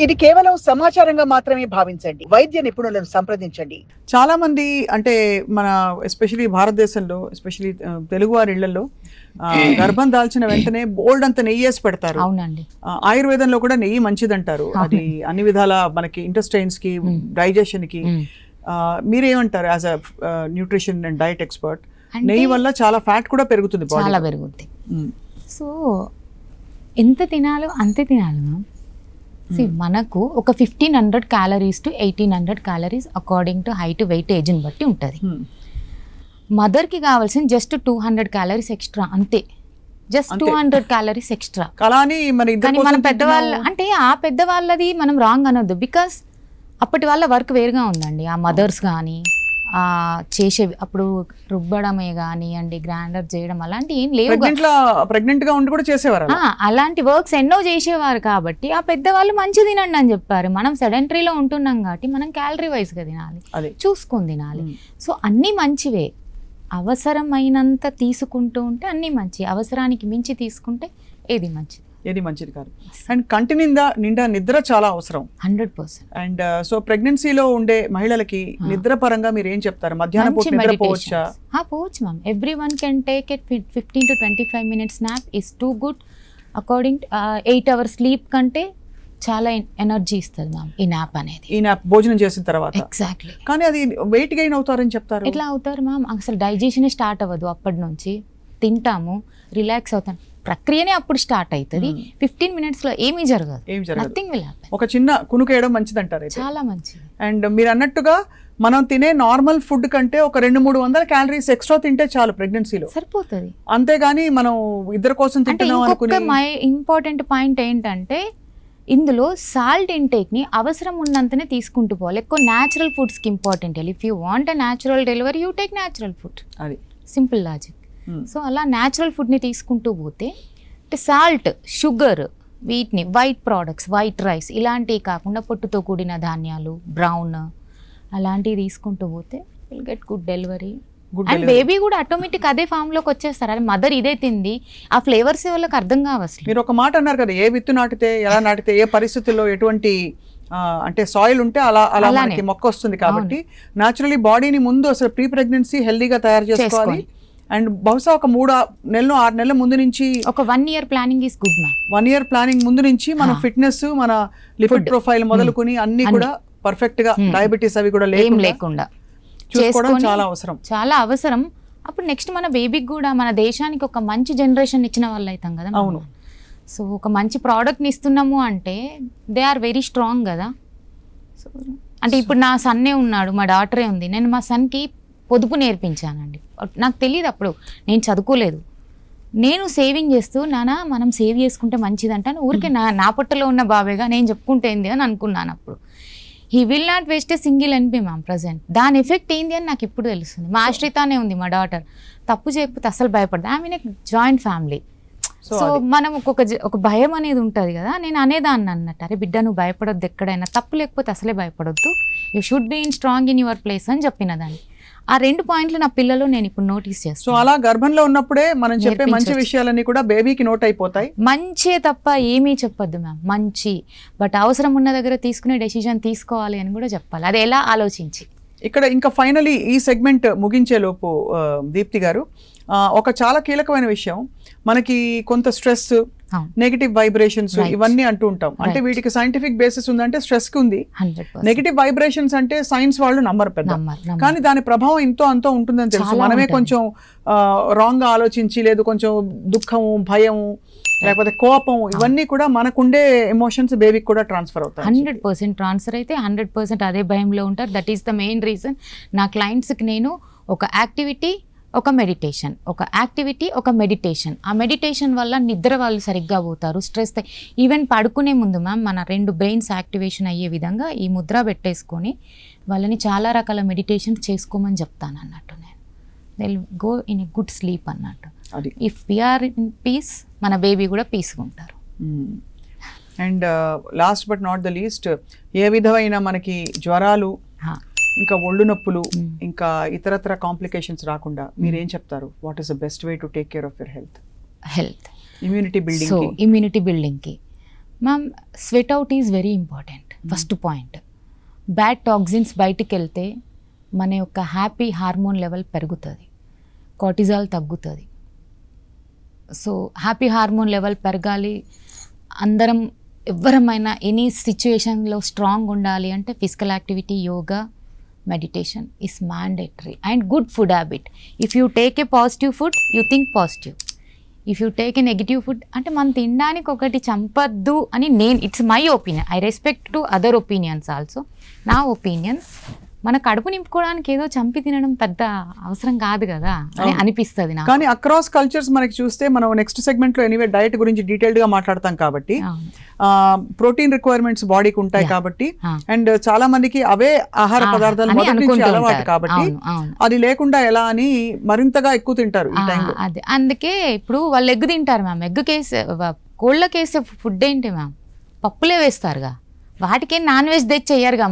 ఇది కేవలం సమాచారంగా మాత్రమే భావించండి. వైద్య నిపుణులను సంప్రదించండి. చాలా మంది అంటే మన ఎస్పెషల్లీ భారతదేశంలో ఎస్పెషల్లీ తెలుగు వారి ఇళ్లలో గర్భం దాల్చిన వెంటనే బోల్డ్ అంత నెయ్యి వేసి పెడతారు. అవునండి. ఆయుర్వేదంలో కూడా నెయ్యి మంచిదంటారు. అది అన్ని విధాల మనకి ఇంటెస్టైన్స్ కి, డైజెషన్ కి. మీరేమంటారు as a nutrition and diet expert? నెయ్యి వల్ల చాలా ఫ్యాట్ కూడా పెరుగుతుంది, చాలా పెరుగుతుంది. సో ఎంత తినాలో అంతే తినాలి మ్యామ్. మనకు ఒక 1500 calories to 1800 calories according to height, weight, ఏజ్ని బట్టి ఉంటుంది. మదర్కి కావాల్సిన జస్ట్ 200 calories ఎక్స్ట్రా, అంతే. Just 200 calories extra. కానీ మన పెద్దవాళ్ళ అంటే ఆ పెద్దవాళ్ళది మనం రాంగ్ అనొద్దు. బికాస్ అప్పటి వాళ్ళ వర్క్ వేరుగా ఉందండి. ఆ మదర్స్ కానీ చేసేవి అప్పుడు రుబ్బడమే కానివ్వండి, గ్రైండర్ చేయడం అలాంటి ఏం లేవు. ప్రెగ్నెంట్ గా ఉండి కూడా చేసేవారు. అలాంటి వర్క్స్ ఎన్నో చేసేవారు కాబట్టి ఆ పెద్దవాళ్ళు మంచి తినండి అని చెప్పారు. మనం సెడెంటరీలో ఉంటున్నాం కాబట్టి మనం క్యాలరీ వైజ్ గా తినాలి, చూసుకొని తినాలి. సో అన్నీ మంచివే. అవసరమైనంత తీసుకుంటూ ఉంటే అన్నీ మంచి, అవసరానికి మించి తీసుకుంటే ఏది మంచిది కాదు. అండ్ కంటి నిండా నిద్ర చాలా అవసరం, 100%. అండ్ సో ప్రెగ్నెన్సీలో ఉండే మహిళలకి నిద్ర పరంగా మీరు ఏం చెప్తారు? మధ్యాహ్నం పూట నిద్రపోవచ్చా? పోవచ్చు ma'am. Everyone can take it 15 to 25 minutes nap is too good. According 8 hours sleep కంటే చాలా ఎనర్జీ ఇస్తుంది మ్యామ్ ఈ నాప్ అనేది. ఈ నాప్ భోజనం చేసిన తర్వాత. ఎగ్జాక్ట్లీ. కానీ అది వెయిట్ గెయిన్ అవుతారని చెప్తారు. ఎట్లా అవుతారు మ్యామ్? అసలు డైజెషన్ స్టార్ట్ అవ్వదు. అప్పటి నుంచి తింటాము, రిలాక్స్ అవుతాం, ప్రక్రియనే అప్పుడు స్టార్ట్ అవుతుంది. 15 minutes లో ఏమీ జరగదు. Nothing will happen. ఒక చిన్న కునుకేయడం మంచిది అంటారు. చాలా మంచిది. అండ్ మీరు అన్నట్టుగా మనం తినే నార్మల్ ఫుడ్ కంటే ఒక 200-300 calories ఎక్స్ట్రా తింటే చాలు ప్రెగ్నెన్సీలో, సరిపోతుంది. అంతేగాని మనం ఇద్దరి కోసం తింటున్నాం అనుకుని. ఇంపార్టెంట్ పాయింట్ ఏంటంటే ఇందులో సాల్ట్ ఇంటేక్ ని అవసరం ఉన్నంతనే తీసుకుంటూ పోవాలి. ఎక్కువ న్యాచురల్ ఫుడ్స్ కి important. If you want a natural delivery you take natural food. అది సింపుల్ లాజిక్. సో అలా న్యాచురల్ ఫుడ్ని తీసుకుంటూ పోతే అంటే సాల్ట్, షుగర్, వీటిని వైట్ ప్రోడక్ట్స్, వైట్ రైస్ ఇలాంటివి కాకుండా పొట్టుతో కూడిన ధాన్యాలు, బ్రౌన్ అలాంటివి తీసుకుంటూ పోతే will get good delivery. And baby కూడా ఆటోమేటిక్ అదే ఫామ్లోకి వచ్చేస్తారు. అదే మదర్ ఇదే తింది, ఆ ఫ్లేవర్స్ వాళ్ళకి అర్థం కావచ్చు. మీరు ఒక మాట అన్నారు కదా, ఏ విత్తు నాటితే, ఎలా నాటితే, ఏ పరిస్థితుల్లో ఎటువంటి అంటే సాయిల్ ఉంటే అలా మనకి మొక్క వస్తుంది. కాబట్టి న్యాచురలీ బాడీని ముందు అసలు ప్రీ ప్రెగ్నెన్సీ హెల్దీగా తయారు చేసుకోవాలి. అండ్ బహుశా ఒక 3 నెలలు 6 నెలల ముందు నుంచి ఒక 1 year planning is good ma'am. 1 year planning ముందు నుంచి మన ఫిట్నెస్, మన లిపిడ్ ప్రొఫైల్ మొదలుకొని అన్ని కూడా పర్ఫెక్ట్ గా, డయాబెటీస్ అవి కూడా లేకుండా చూసుకోవడం చాలా అవసరం, చాలా అవసరం. అప్పుడు నెక్స్ట్ మన బేబీకి కూడా మన దేశానికి ఒక మంచి జనరేషన్ ఇచ్చిన వాళ్ళు అవుతాం కదా. అవును. సో ఒక మంచి ప్రోడక్ట్ని ఇస్తున్నాము అంటే దే ఆర్ వెరీ స్ట్రాంగ్ కదా. సో అంటే ఇప్పుడు నా సన్నే ఉన్నాడు, మా డాటరే ఉంది. నేను మా సన్కి పొదుపు నేర్పించానండి. నాకు తెలియదు, అప్పుడు నేను చదువుకోలేదు. నేను సేవింగ్ చేస్తూ నానా మనం సేవ్ చేసుకుంటే మంచిదంటే ఊరికే నా పొట్టలో ఉన్న బాబేగా నేను చెప్పుకుంటేంది అని అనుకున్నాను. అప్పుడు he will not waste a single NP ma'am present. దాని ఎఫెక్ట్ ఏంది అని నాకు ఇప్పుడు తెలుస్తుంది. మా ఆశ్రితానే ఉంది మా డాటర్, తప్పు చేయకపోతే అసలు భయపడదు. I mean joint family. So మనం ఒక భయం అనేది ఉంటుంది కదా. నేను అనేదాన్ని అన్నట్టు, అరే బిడ్డ నువ్వు భయపడొద్దు, ఎక్కడైనా తప్పు లేకపోతే అసలే భయపడొద్దు, you should be in strong in your place అని చెప్పిన దాన్ని. ఆ 2 పాయింట్లు నా పిల్లలు నేను ఇప్పుడు నోటీస్ చేస్తాను. సో అలా గర్భంలో ఉన్నప్పుడే మనం చెప్పే మంచి విషయాలన్నీ కూడా బేబీకి నోట్ అయిపోతాయి. మంచి తప్ప ఏమీ చెప్పొద్దు మ్యామ్, మంచి. బట్ అవసరం ఉన్న దగ్గర తీసుకునే డెసిజన్ తీసుకోవాలి అని కూడా చెప్పాలి. అది ఎలా ఆలోచించి. ఇక్కడ ఇంకా ఫైనలీ ఈ సెగ్మెంట్ ముగించే లోపు దీప్తి గారు, ఒక చాలా కీలకమైన విషయం, మనకి కొంత స్ట్రెస్, నెగటివ్ వైబ్రేషన్స్ ఇవన్నీ అంటూ ఉంటాం. అంటే వీటికి సైంటిఫిక్ బేసిస్ ఉందంటే స్ట్రెస్ కి ఉంది. నెగటివ్ వైబ్రేషన్స్ అంటే సైన్స్ వాళ్ళు నమ్మరు పెద్ద, కానీ దాని ప్రభావం ఎంతో అంతో ఉంటుందని తెలుసు. మనమే కొంచెం రాంగ్ గా ఆలోచించి, లేదు కొంచెం దుఃఖము, భయము, లేకపోతే కోపం, ఇవన్నీ కూడా మనకుండే ఎమోషన్స్ బేబీకి కూడా ట్రాన్స్ఫర్ అవుతాయి. 100% ట్రాన్స్ఫర్ అయితే 100% అదే భయంలో ఉంటారు. That is the main reason. నా క్లయింట్స్కి నేను ఒక యాక్టివిటీ, ఒక మెడిటేషన్, ఒక యాక్టివిటీ, ఒక మెడిటేషన్. ఆ మెడిటేషన్ వల్ల నిద్ర వాళ్ళు సరిగ్గా పోతారు, స్ట్రెస్. ఈవెన్ పడుకునే ముందు మ్యామ్ మన 2 బ్రెయిన్స్ యాక్టివేషన్ అయ్యే విధంగా ఈ ముద్ర పెట్టేసుకొని వాళ్ళని చాలా రకాల మెడిటేషన్ చేసుకోమని చెప్తాను అన్నట్టు. నేను they will go in a good sleep అన్నట్టు. ఇఫ్ వీఆర్ ఇన్ పీస్, మన బేబీ కూడా పీస్గా ఉంటారు. And last but not the least, ఏ విధమైన మనకి జ్వరాలు, ఇంకా ఒళ్ళు నొప్పులు, ఇంకా ఇతరత్ర కాంప్లికేషన్స్ రాకుండా మీరేం చెప్తారు? What is the best way to take care of your health? Health immunity building. So immunity బిల్డింగ్కి ma'am sweat out is very important. First point, bad toxins బయటికి వెళ్తే మన యొక్క హ్యాపీ హార్మోన్ లెవెల్ పెరుగుతుంది, కార్టిజాల్ తగ్గుతుంది. సో హ్యాపీ హార్మోన్ లెవెల్ పెరగాలి, అందరం ఎవరమైనా ఎనీ సిచ్యువేషన్లో స్ట్రాంగ్ ఉండాలి అంటే physical activity, yoga, meditation is mandatory. And good food habit. If you take a positive food you think positive. If you take A negative food అంటే మనం తినడానికి ఒకటి చంపద్దు అని నేను, it's my opinion. I respect to other opinions also. నా opinion, మన కడుపు నింపుకోవడానికి ఏదో చంపి తినడం పెద్ద అవసరం కాదు కదా అని అనిపిస్తుంది నాకు. కానీ అక్రాస్ కల్చర్స్ మనకి చూస్తే మనం నెక్స్ట్ సెగ్మెంట్ లో ఎనీవే డైట్ గురించి డీటెయిల్డ్ గా మాట్లాడతాం కాబట్టి, ప్రోటీన్ రిక్వైర్మెంట్స్ బాడీకి ఉంటాయి కాబట్టి, అండ్ చాలా మందికి అవే ఆహార పదార్థాలు మొదటి నుంచి అలవాటు కాబట్టి అది లేకుండా ఎలా అని మరింతగా ఎక్కువ తింటారు ఈ టైంలో. అదే అందుకే ఇప్పుడు వాళ్ళు ఎగ్ తింటారు మ్యామ్. ఎగ్ కేసే, కోళ్ళకి వేసే ఫుడ్ ఏంటి మ్యామ్? పప్పులే వేస్తారుగా, వాటికి నాన్ వెజ్ తెచ్చి చెయ్యరుగా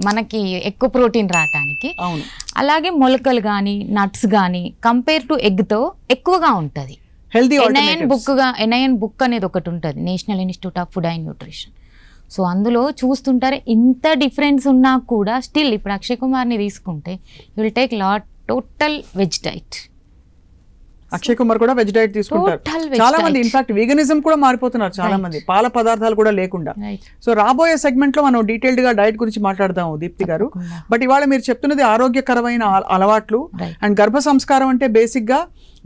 మనకి ఎక్కువ ప్రోటీన్ రావటానికి. అలాగే మొలకలు కానీ నట్స్ కానీ కంపేర్ టు ఎగ్తో ఎక్కువగా ఉంటుంది. ఎన్ఐఎన్ బుక్ అనేది ఒకటి ఉంటుంది, national institute of food and nutrition. So అందులో చూస్తుంటారు ఇంత డిఫరెన్స్ ఉన్నా కూడా స్టిల్ ఇప్పుడు అక్షయ్ కుమార్ని తీసుకుంటే you will take total veg diet. Akshay Kumar కూడా వెజ్ డైట్ తీసుకుంటారు. చాలా మంది ఇన్ఫాక్ట్ వీగనిజం కూడా మారిపోతున్నారు చాలా మంది, పాల పదార్థాలు కూడా లేకుండా. సో రాబోయే సెగ్మెంట్ లో మనం డీటెయిల్డ్ గా డైట్ గురించి మాట్లాడదాం దీప్తి గారు. బట్ ఇవాళ మీరు చెప్తున్నది ఆరోగ్యకరమైన అలవాట్లు అండ్ గర్భ సంస్కారం అంటే బేసిక్ గా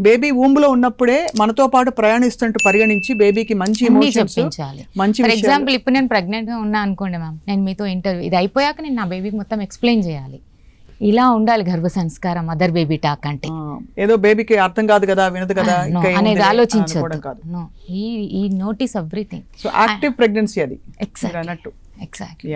బేబీ ఊమ్ లో ఉన్నప్పుడే మనతో పాటు ప్రయాణిస్తుంటూ పరిగణించి బేబీకి మంచి ఎమోషన్స్, మంచి ఫర్ ఎగ్జాంపుల్ ఇప్పుడు నేను ప్రెగ్నెంట్ గా ఉన్నా అనుకోండి మ్యామ్, నేను మీతో ఇంటర్వ్యూ ఇది అయిపోయాక నేను నా బేబీకి మొత్తం ఎక్స్ప్లెయిన్ చేయాలి. ఇలా ఉండాలి గర్భ సంస్కారం, మదర్ బేబీ టాక్ అంటే. ఏదో బేబీకి అర్థం కాదు కదా, వినదు కదా అనేది ఆలోచించదు. ఈ notice everything. So active pregnancy అది ఎగ్జాక్ట్లీ.